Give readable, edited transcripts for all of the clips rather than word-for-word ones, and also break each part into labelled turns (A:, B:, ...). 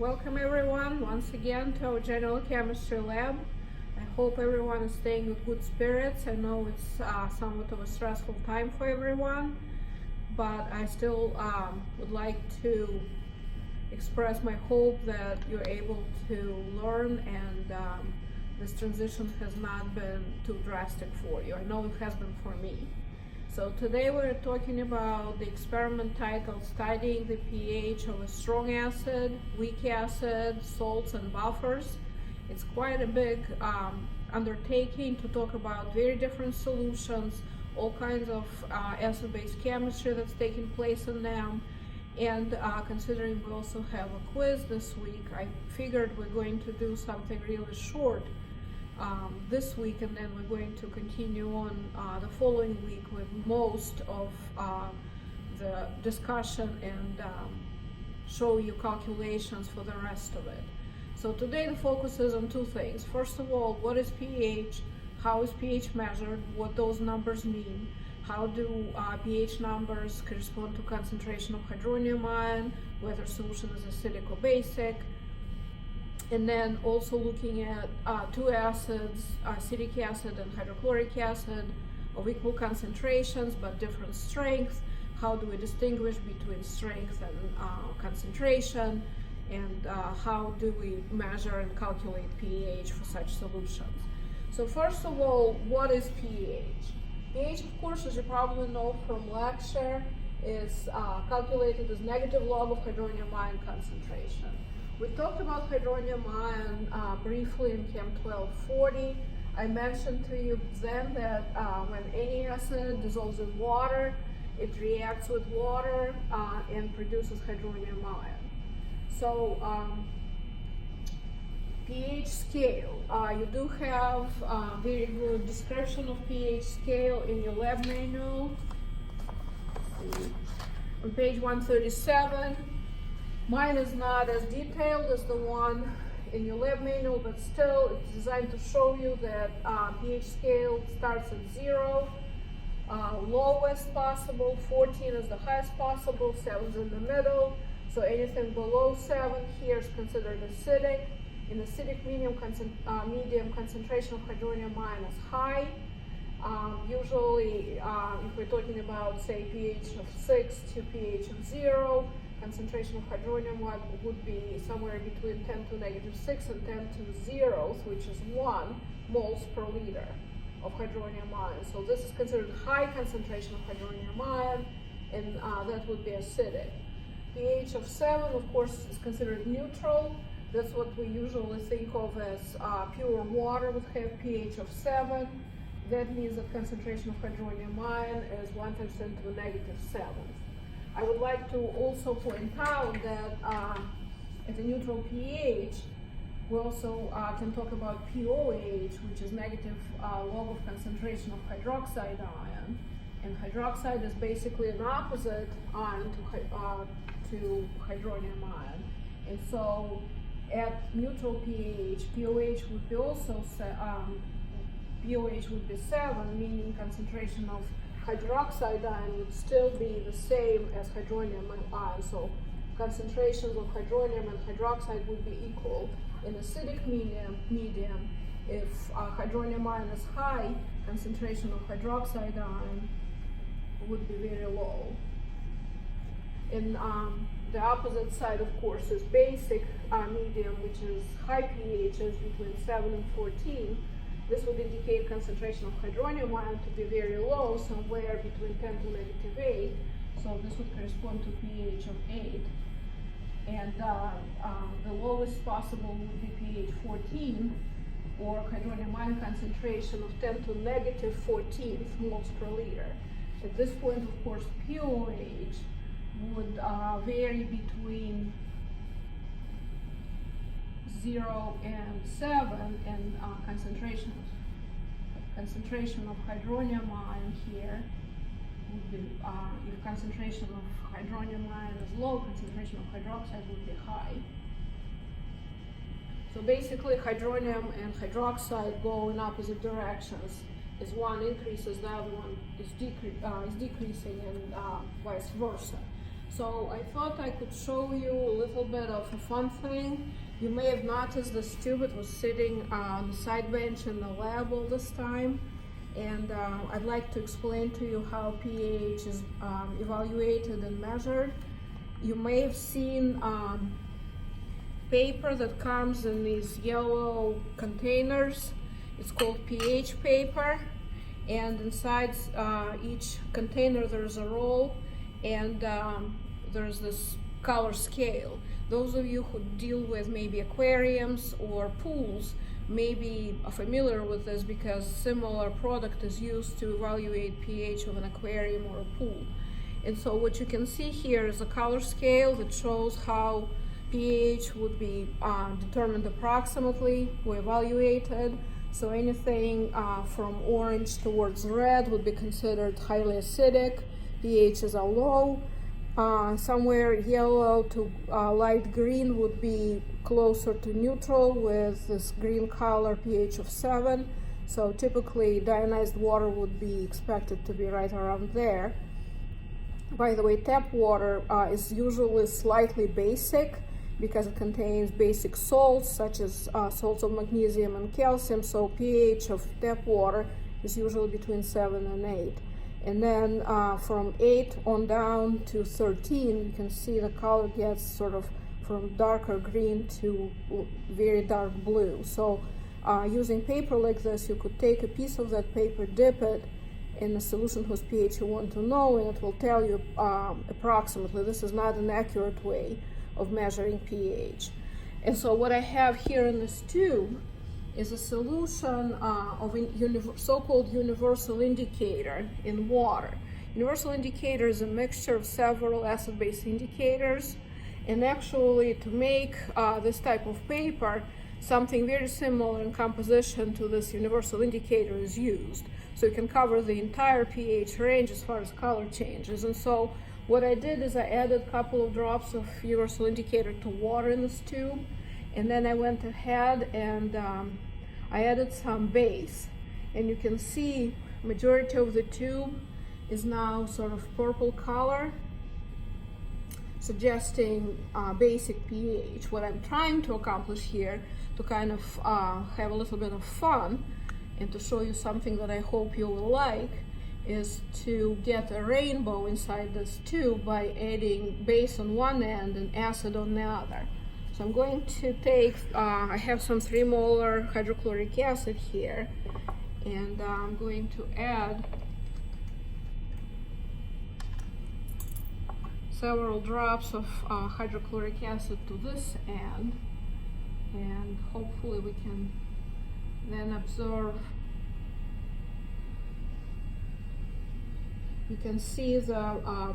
A: Welcome everyone once again to our general chemistry lab. I hope everyone is staying with good spirits. I know it's somewhat of a stressful time for everyone, but I still would like to express my hope that you're able to learn and this transition has not been too drastic for you. I know it has been for me. So today we're talking about the experiment titled Studying the pH of a strong acid, weak acid, salts and buffers. It's quite a big undertaking to talk about very different solutions, all kinds of acid-base chemistry that's taking place in them. And considering we also have a quiz this week, I figured we're going to do something really short this week, and then we're going to continue on the following week with most of the discussion and show you calculations for the rest of it. So today the focus is on two things. First of all, what is pH? How is pH measured? What those numbers mean? How do pH numbers correspond to concentration of hydronium ion, whether solution is acidic or basic? And then also looking at two acids, acetic acid and hydrochloric acid, of equal concentrations but different strengths. How do we distinguish between strength and concentration? And how do we measure and calculate pH for such solutions? So first of all, what is pH? pH, of course, as you probably know from lecture, is calculated as negative log of hydronium ion concentration. We talked about hydronium ion briefly in Chem 1240. I mentioned to you then that when any acid dissolves in water, it reacts with water and produces hydronium ion. So pH scale. You do have a very good description of pH scale in your lab manual. On page 137. Mine is not as detailed as the one in your lab manual, but still it's designed to show you that pH scale starts at 0, lowest possible, 14 is the highest possible, 7 is in the middle, so anything below 7 here is considered acidic. In acidic medium concentration of hydronium ion is high. Usually if we're talking about, say, pH of 6 to pH of 0, concentration of hydronium ion would be somewhere between 10 to negative 6 and 10 to 0, which is 1 moles per liter of hydronium ion. So this is considered high concentration of hydronium ion, and that would be acidic. pH of 7, of course, is considered neutral. That's what we usually think of as pure water would have pH of 7. That means that concentration of hydronium ion is 1 times 10 to the negative 7th. I would like to also point out that at a neutral pH, we also can talk about POH, which is negative log of concentration of hydroxide ion. And hydroxide is basically an opposite ion to hydronium ion. And so at neutral pH, POH would be also POH would be 7, meaning concentration of hydroxide ion would still be the same as hydronium ion. So concentrations of hydronium and hydroxide would be equal. In acidic medium, if hydronium ion is high, concentration of hydroxide ion would be very low. And the opposite side, of course, is basic medium, which is high pHs between 7 and 14. This would indicate concentration of hydronium ion to be very low, somewhere between 10 to negative 8. So this would correspond to pH of 8. And the lowest possible would be pH 14, or hydronium ion concentration of 10 to negative 14 moles per liter. At this point, of course, POH would vary between 0 and 7, and concentration of hydronium ion here would be, if concentration of hydronium ion is low, concentration of hydroxide would be high. So basically hydronium and hydroxide go in opposite directions. As one increases, the other one is decreasing, and vice versa. So I thought I could show you a little bit of a fun thing. You may have noticed this tube. It was sitting on the side bench in the lab all this time. And I'd like to explain to you how pH is evaluated and measured. You may have seen paper that comes in these yellow containers. It's called pH paper. And inside each container there's a roll, and there's this color scale. Those of you who deal with maybe aquariums or pools may be familiar with this, because similar product is used to evaluate pH of an aquarium or a pool. And so what you can see here is a color scale that shows how pH would be determined approximately or evaluated. So anything from orange towards red would be considered highly acidic. pHs are low. Somewhere yellow to light green would be closer to neutral, with this green color pH of 7. So typically deionized water would be expected to be right around there. By the way, tap water is usually slightly basic because it contains basic salts such as salts of magnesium and calcium. So pH of tap water is usually between 7 and 8. And then from 8 on down to 13, you can see the color gets sort of from darker green to very dark blue. So using paper like this, you could take a piece of that paper, dip it in a solution whose pH you want to know, and it will tell you approximately. This is not an accurate way of measuring pH. And so what I have here in this tube is a solution of a so-called universal indicator in water. Universal indicator is a mixture of several acid-base indicators, and actually to make this type of paper, something very similar in composition to this universal indicator is used. So you can cover the entire pH range as far as color changes. And so what I did is I added a couple of drops of universal indicator to water in this tube, and then I went ahead and I added some base, and you can see majority of the tube is now sort of purple color, suggesting basic pH. What I'm trying to accomplish here, to kind of have a little bit of fun and to show you something that I hope you will like, is to get a rainbow inside this tube by adding base on one end and acid on the other. So I'm going to take, I have some 3 molar hydrochloric acid here, and I'm going to add several drops of hydrochloric acid to this end, and hopefully we can then observe. You can see the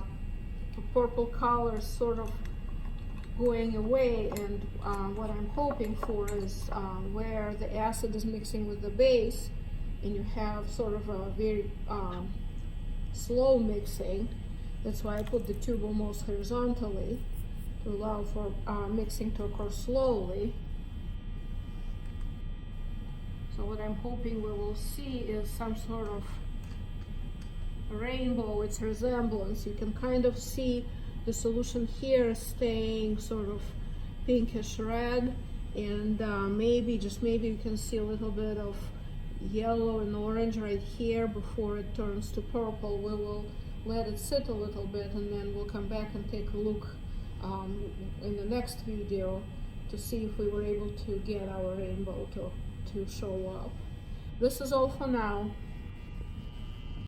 A: purple color sort of going away, and what I'm hoping for is where the acid is mixing with the base and you have sort of a very slow mixing. That's why I put the tube almost horizontally to allow for mixing to occur slowly. So what I'm hoping we will see is some sort of rainbow, its resemblance. You can kind of see the solution here staying sort of pinkish red, and maybe, just maybe, you can see a little bit of yellow and orange right here before it turns to purple. We will let it sit a little bit, and then we'll come back and take a look in the next video to see if we were able to get our rainbow to show up. This is all for now.